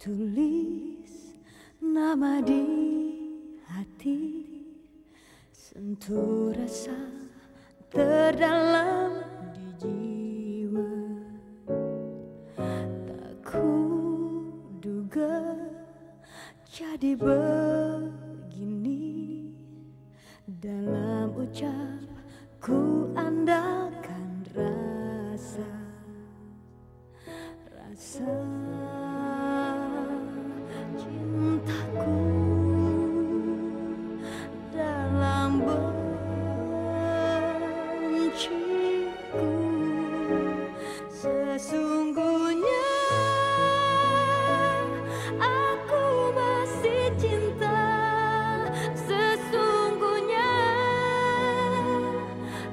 Tulis nama di hati, sentuh rasa terdalam di jiwa. Tak kuduga jadi begini, dalam ucap ku andalkan rasa cintaku dalam benciku. Sesungguhnya aku masih cinta, sesungguhnya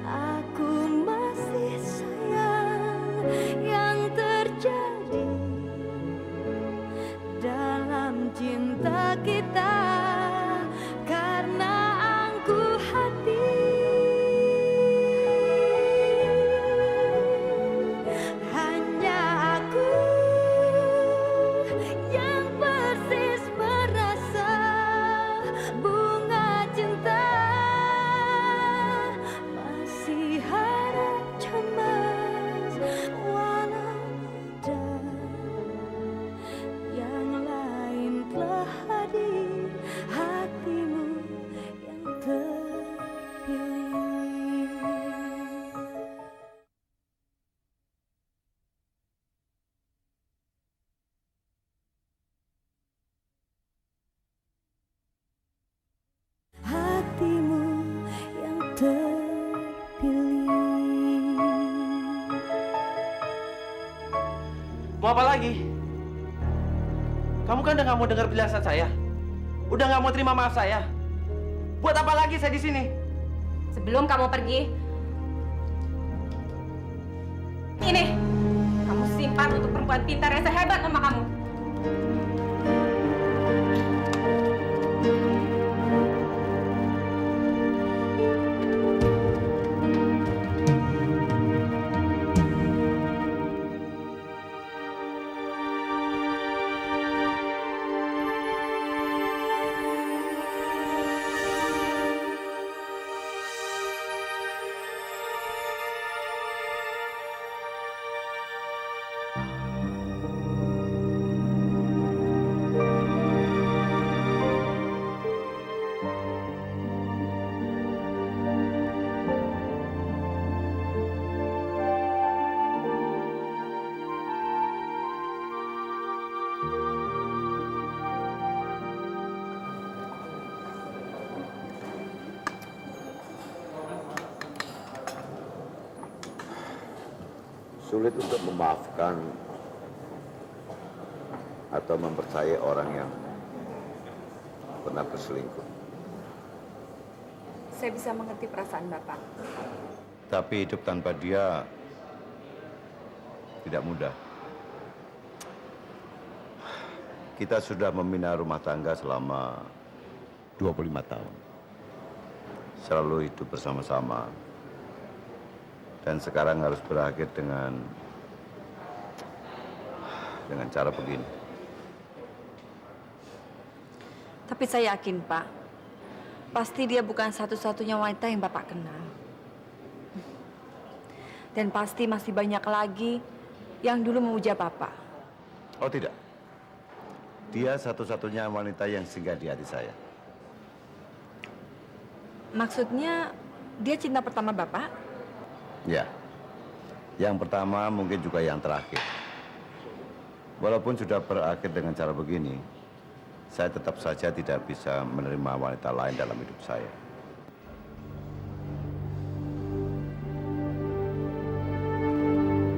aku masih sayang. Yang terjadi dalam cinta kita karena angkuh hati, hanya aku yang persis merasa bunga cinta masih harap cemas, walau ada yang lain telah hadir, hatimu yang terpilih. Hatimu yang terpilih. Mau apa lagi? Kamu kan udah nggak mau dengar penjelasan saya, udah nggak mau terima maaf saya. Buat apa lagi saya di sini? Sebelum kamu pergi, ini kamu simpan untuk perempuan pintar yang sehebat mama kamu. Sulit untuk memaafkan atau mempercayai orang yang pernah berselingkuh. Saya bisa mengerti perasaan Bapak. Tapi hidup tanpa dia tidak mudah. Kita sudah membina rumah tangga selama 25 tahun. Selalu hidup bersama-sama. Dan sekarang harus berakhir dengan cara begini. Tapi saya yakin, Pak, pasti dia bukan satu-satunya wanita yang Bapak kenal. Dan pasti masih banyak lagi yang dulu memuja Bapak. Oh tidak. Dia satu-satunya wanita yang singgah di hati saya. Maksudnya, dia cinta pertama Bapak? Ya, yang pertama mungkin juga yang terakhir. Walaupun sudah berakhir dengan cara begini, saya tetap saja tidak bisa menerima wanita lain dalam hidup saya.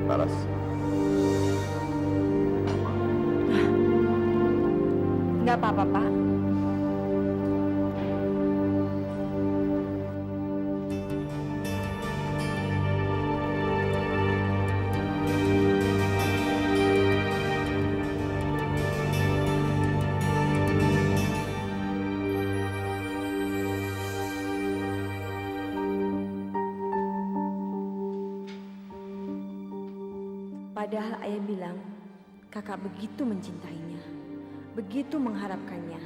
Laras. Nggak apa-apa, Pak. Padahal ayah bilang kakak begitu mencintainya. begitu mengharapkannya.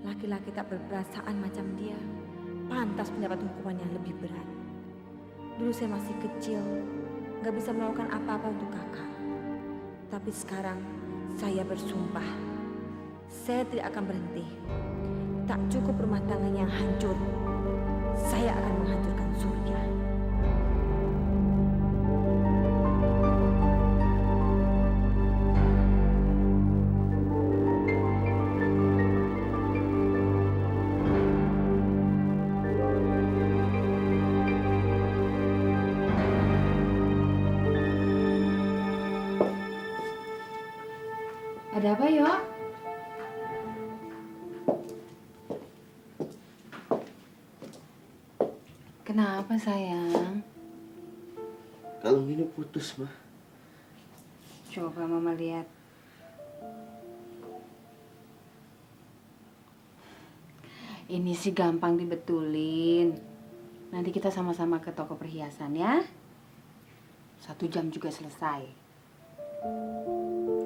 Laki-laki tak berperasaan macam dia pantas mendapat hukuman yang lebih berat. Dulu saya masih kecil, gak bisa melakukan apa-apa untuk kakak. Tapi sekarang saya bersumpah, saya tidak akan berhenti. Tak cukup rumah tangganya yang hancur, saya akan menghancurkan Surya. Ada apa, Yo? Kenapa, sayang? Kalung ini putus, Ma. Coba Mama lihat. Ini sih gampang dibetulin. Nanti kita sama-sama ke toko perhiasan ya. 1 jam juga selesai.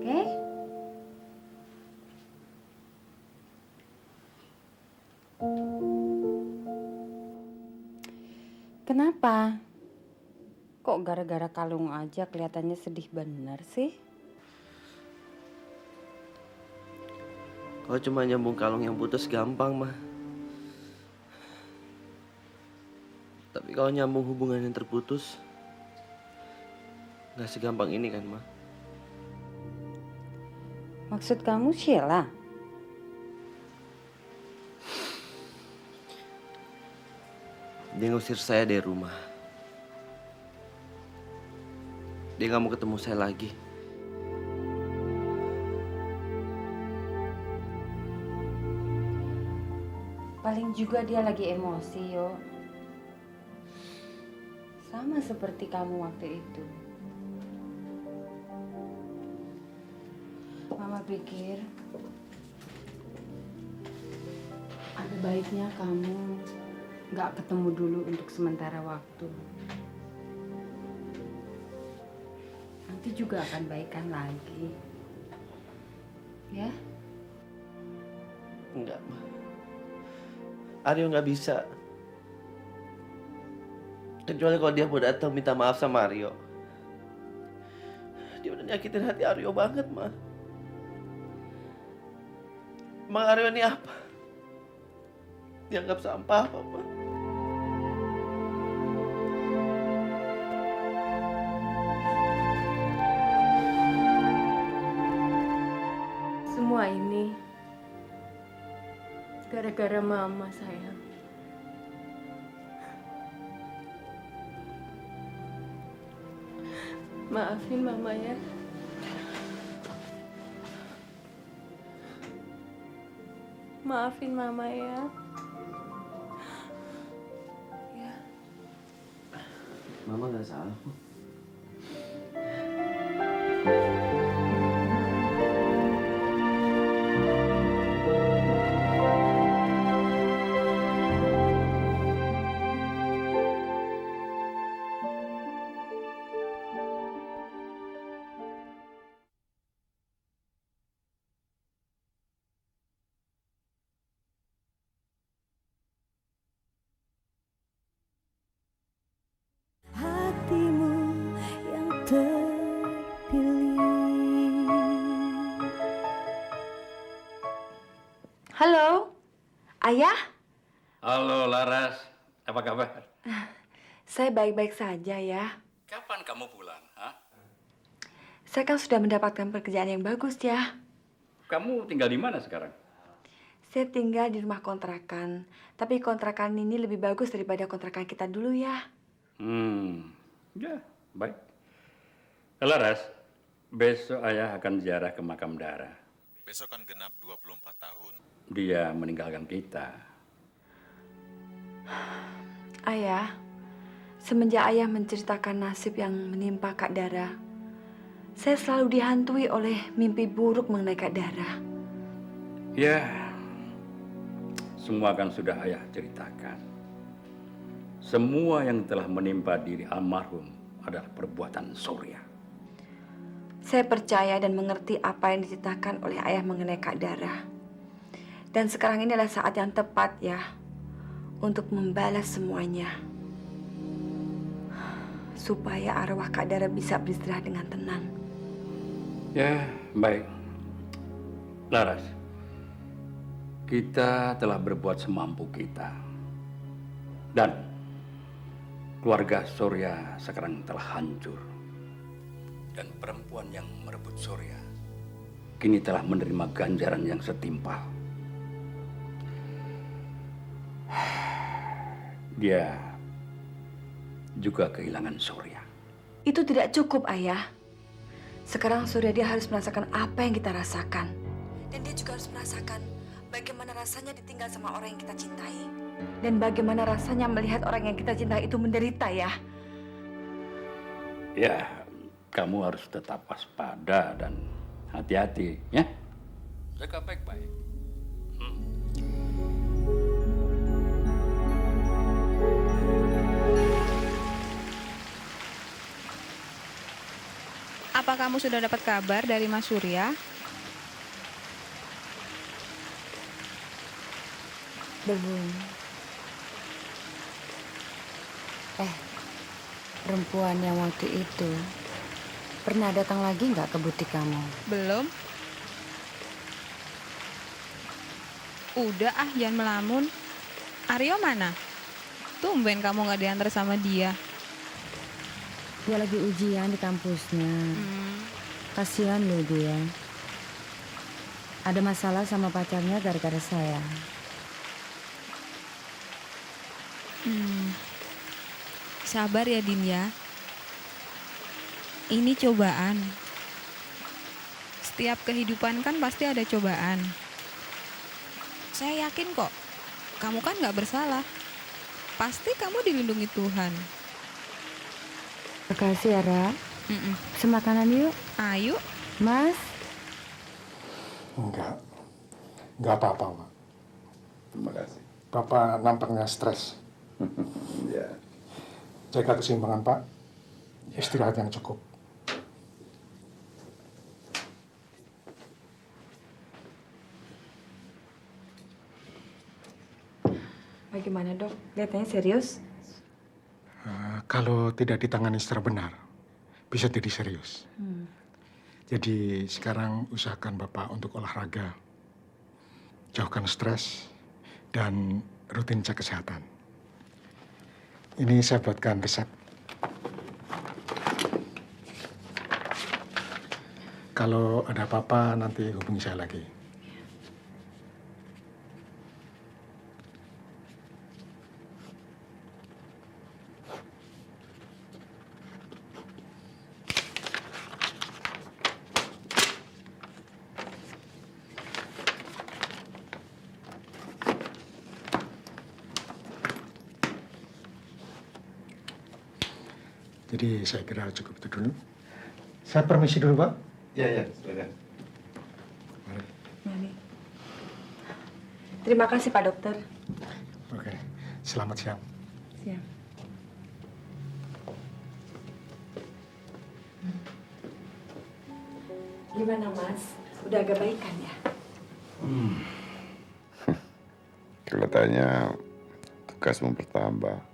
Oke? Kenapa? Kok gara-gara kalung aja kelihatannya sedih bener sih? Kalau cuma nyambung kalung yang putus gampang, Ma. Tapi kalau nyambung hubungan yang terputus, nggak segampang ini kan, Ma? Maksud kamu Sheila? Dia ngusir saya dari rumah. Dia nggak mau ketemu saya lagi. Paling juga dia lagi emosi, Yo. Sama seperti kamu waktu itu. Mama pikir ada baiknya kamu nggak ketemu dulu untuk sementara waktu. Nanti juga akan baikan lagi. Ya? Enggak, Ma. Aryo nggak bisa. Kecuali kalau dia mau datang minta maaf sama Aryo. Dia udah nyakitin hati Aryo banget, Ma. Emang Aryo ini apa? Dianggap sampah apa, Ma? Semua ini gara-gara Mama, sayang. Maafin Mama ya. Maafin Mama ya. Ya. Mama nggak salah kok. Hatimu yang terpilih. Halo, Ayah? Halo Laras, apa kabar? Saya baik-baik saja ya. Kapan kamu pulang? Hah? Saya kan sudah mendapatkan pekerjaan yang bagus ya. Kamu tinggal di mana sekarang? Saya tinggal di rumah kontrakan, tapi kontrakan ini lebih bagus daripada kontrakan kita dulu ya. Ya, baik. Laras, besok ayah akan ziarah ke makam Dara. Besok kan genap 24 tahun. Dia meninggalkan kita. Ayah, semenjak ayah menceritakan nasib yang menimpa Kak Dara, saya selalu dihantui oleh mimpi buruk mengenai Kak Dara. Ya, semua kan sudah ayah ceritakan. Semua yang telah menimpa diri almarhum adalah perbuatan Surya. Saya percaya dan mengerti apa yang diceritakan oleh ayah mengenai Kak Dara. Dan sekarang ini adalah saat yang tepat ya untuk membalas semuanya. Supaya arwah Kak Dara bisa beristirahat dengan tenang. Ya, baik. Laras, kita telah berbuat semampu kita. Dan keluarga Surya sekarang telah hancur. Dan perempuan yang merebut Surya kini telah menerima ganjaran yang setimpal. Dia juga kehilangan Surya. Itu tidak cukup, Ayah. Sekarang Surya dia harus merasakan apa yang kita rasakan. Dan dia juga harus merasakan bagaimana rasanya ditinggal sama orang yang kita cintai. Dan bagaimana rasanya melihat orang yang kita cintai itu menderita, ya. Ya, kamu harus tetap waspada dan hati-hati, ya. Jaga baik-baik. Apa kamu sudah dapat kabar dari Mas Surya? Belum. Perempuan yang waktu itu pernah datang lagi nggak ke butik kamu? Belum. Udah jangan melamun. Aryo mana? Tumben kamu nggak diantar sama dia. Dia lagi ujian di kampusnya. Kasihan loh dia. Ada masalah sama pacarnya gara-gara saya. Sabar ya, Din ya. Ini cobaan. Setiap kehidupan kan pasti ada cobaan. Saya yakin kok, kamu kan nggak bersalah. Pasti kamu dilindungi Tuhan. Makasih ya, Ra. Semakanan yuk. Ayo. Mas. Enggak apa-apa, Mak. Terima kasih. Bapak nampaknya stres. Ya. Jaga keseimbangan, Pak. Istirahat yang cukup. Bagaimana, Dok? Kelihatannya serius? Kalau tidak ditangani secara benar, bisa jadi serius. Jadi sekarang usahakan Bapak untuk olahraga, jauhkan stres, dan rutin cek kesehatan. Ini saya buatkan resep. Kalau ada apa-apa nanti hubungi saya lagi. Jadi saya kira cukup itu dulu. Saya permisi dulu, Pak. Ya, silakan. Mari. Terima kasih, Pak Dokter. Oke, selamat siang. Siang. Gimana, Mas? Udah agak baikan ya? Kelihatannya tugasmu bertambah.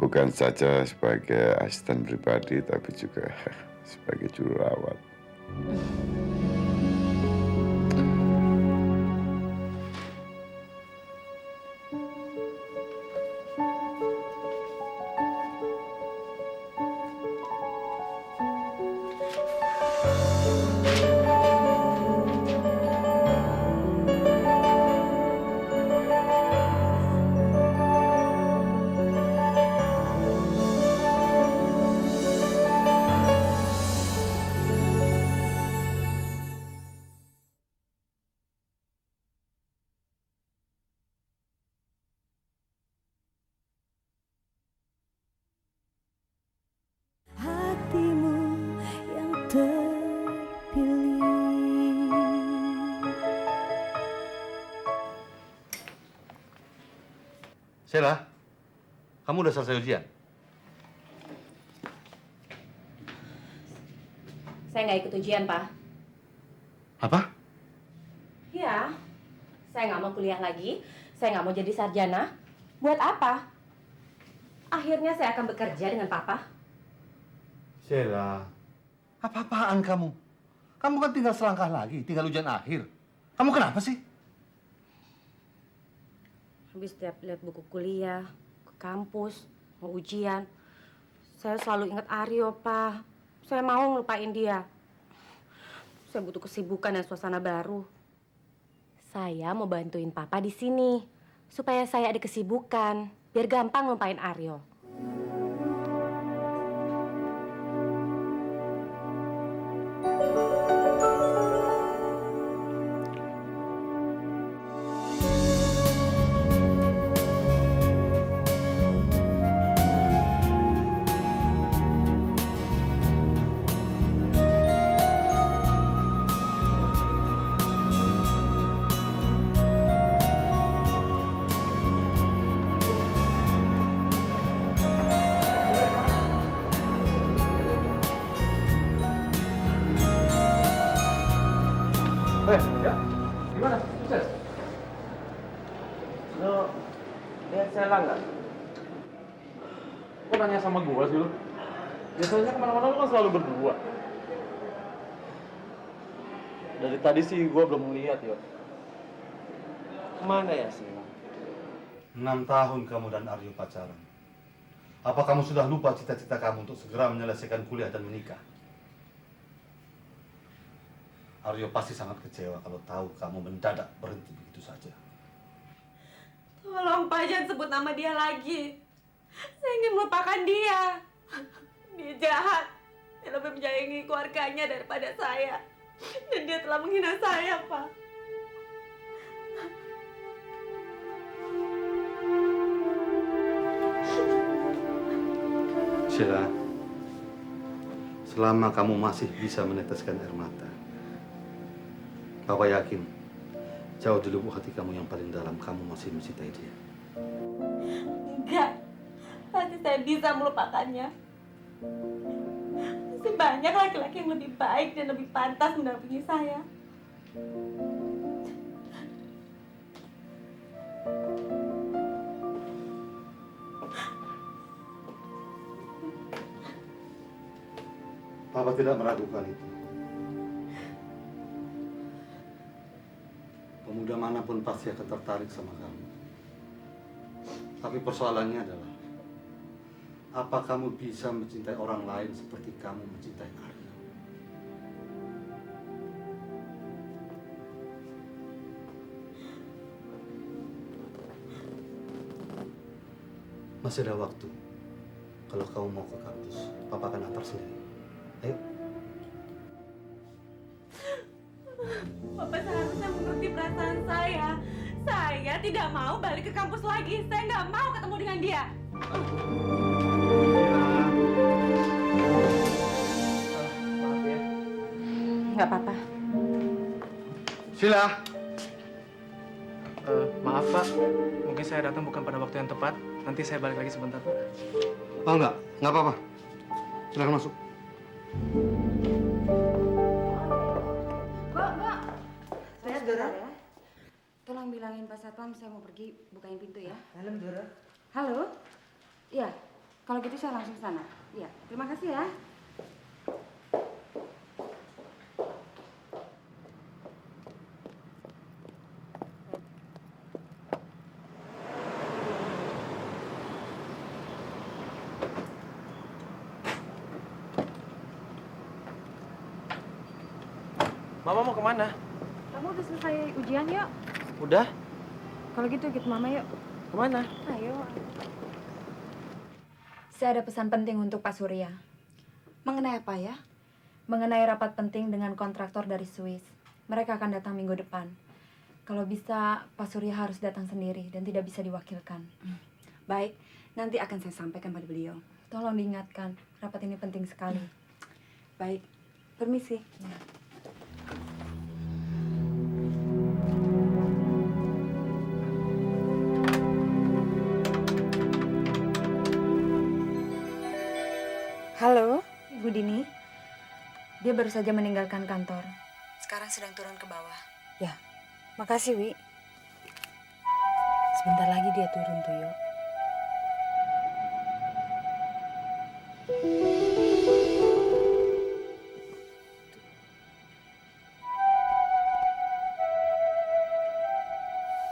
Bukan saja sebagai asisten pribadi, tapi juga sebagai juru rawat. Hatimu yang terpilih. Sheila, kamu udah selesai ujian? Saya nggak ikut ujian, Pak. Apa? Ya, saya nggak mau kuliah lagi. Saya nggak mau jadi sarjana. Buat apa? Akhirnya saya akan bekerja dengan Papa. Sheila, apa-apaan kamu? Kamu kan tinggal selangkah lagi, tinggal ujian akhir. Kamu kenapa sih? Habis setiap lihat buku kuliah, ke kampus, mau ujian, saya selalu ingat Aryo, Pak. Saya mau ngelupain dia. Saya butuh kesibukan dan suasana baru. Saya mau bantuin Papa di sini, supaya saya ada kesibukan, biar gampang ngelupain Aryo. Ya, gimana? Sukses? Lo lihat Sheila nggak? Kok nanya sama gua sih lu? Biasanya kemana-mana lu kan selalu berdua. Dari tadi sih gua belum ngeliat, yo. Kemana ya Sheila? 6 tahun kamu dan Aryo pacaran. Apa kamu sudah lupa cita-cita kamu untuk segera menyelesaikan kuliah dan menikah? Aryo pasti sangat kecewa kalau tahu kamu mendadak berhenti begitu saja. Tolong Pak, jangan sebut nama dia lagi. Saya ingin melupakan dia. Dia jahat. Dia lebih menyayangi keluarganya daripada saya. Dan dia telah menghina saya, Pak. Sheila, selama kamu masih bisa meneteskan air mata, Papa yakin, jauh di lubuk hati kamu yang paling dalam, kamu masih mencintai dia. Enggak. Pasti saya bisa melupakannya. Masih banyak laki-laki yang lebih baik dan lebih pantas mendampingi saya. Papa tidak meragukan itu. Pemuda manapun pasti akan tertarik sama kamu. Tapi persoalannya adalah, apa kamu bisa mencintai orang lain seperti kamu mencintai Aryo? Masih ada waktu. Kalau kamu mau ke kampus, Papa akan antar sendiri. Ayo. Papa seharusnya mengerti perasaan saya. Saya tidak mau balik ke kampus lagi. Saya nggak mau ketemu dengan dia. Maaf ya. Nggak apa-apa. Sheila. Maaf Pak, mungkin saya datang bukan pada waktu yang tepat. Nanti saya balik lagi sebentar Pak. Oh enggak apa-apa. Silakan masuk. Mbak. Saya sebentar ya. Tolong bilangin Pak Satpam saya mau pergi, bukain pintu ya. Dalam, Dora. Halo? Iya, kalau gitu saya langsung ke sana. Iya, terima kasih ya. Mama mau kemana? Kamu udah selesai ujian yuk. Udah? Kalau gitu ikut mama yuk. Kemana? Ayo. Saya ada pesan penting untuk Pak Surya. Mengenai apa ya? Mengenai rapat penting dengan kontraktor dari Swiss. Mereka akan datang minggu depan. Kalau bisa, Pak Surya harus datang sendiri dan tidak bisa diwakilkan. Baik, nanti akan saya sampaikan pada beliau. Tolong diingatkan, rapat ini penting sekali. Baik, permisi. Halo, Ibu Dini. Dia baru saja meninggalkan kantor. Sekarang sedang turun ke bawah. Ya, makasih Wi. Sebentar lagi dia turun tuh, Yo.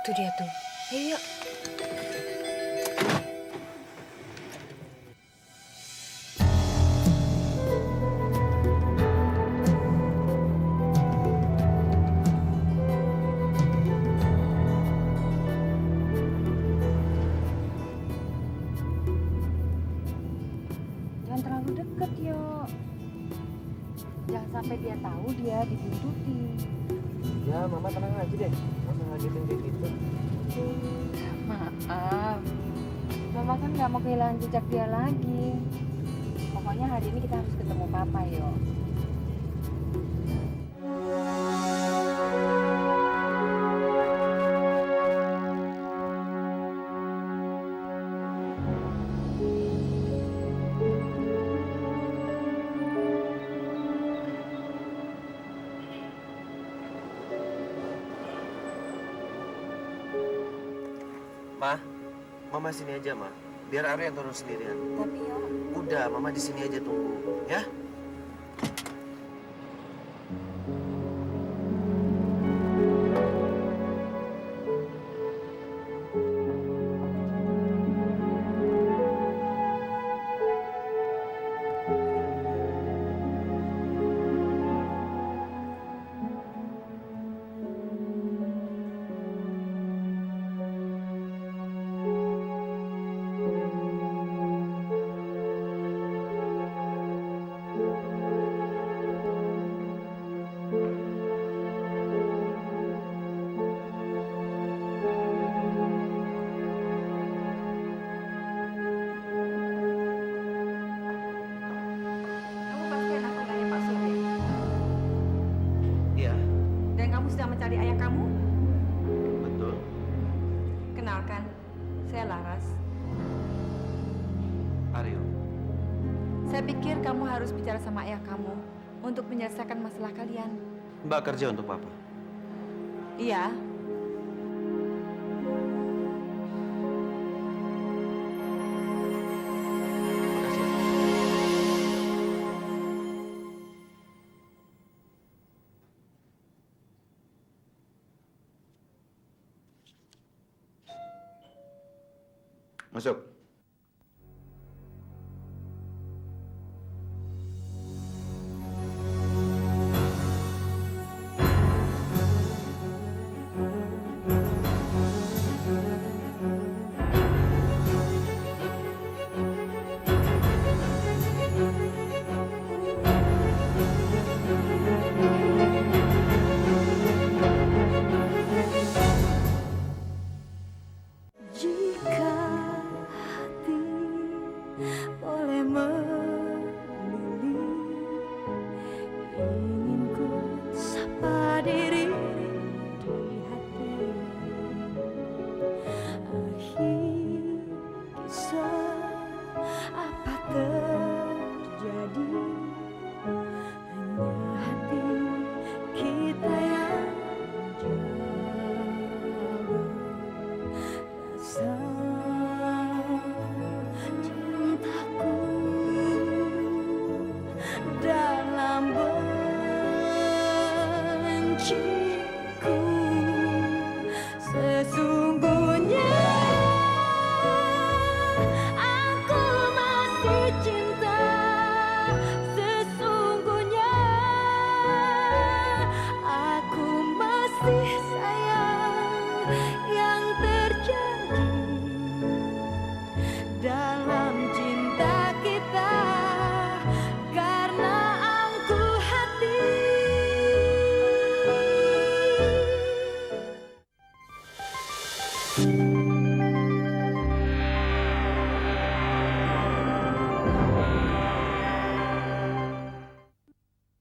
Tuh dia tuh. Ayo, yuk. Jangan terlalu deket, Yo. Jangan sampai dia tahu dia dibuntuti. Ya, Mama tenang aja deh. Mama ngagetin kayak gitu. Maaf, Mama kan nggak mau kehilangan jejak dia lagi. Pokoknya hari ini kita harus ketemu Papa, Yo. Ma, Mama sini aja, Ma. Biar Aryo yang turun sendirian. Tapi Yo, Udah, Mama di sini aja tunggu, ya. kamu pasti anak tunggalnya Pak Surya. Iya, Dan kamu sedang mencari ayah kamu? betul. Kenalkan, saya Laras. Aryo, Saya pikir kamu harus bicara sama ayah kamu untuk menyelesaikan masalah kalian. Mbak kerja untuk Papa. Iya. Makasih ya. Masuk. Jika hati boleh memilih, ingin ku sapa diri di hati. Akhir kisah apa terjadi? Hanya hati kita yang jauh. Rasa cintaku dalam benciku, sesungguhnya aku masih cinta. Sesungguhnya aku masih sayang. Yang terjadi dalam cinta kita karena angkuh hati.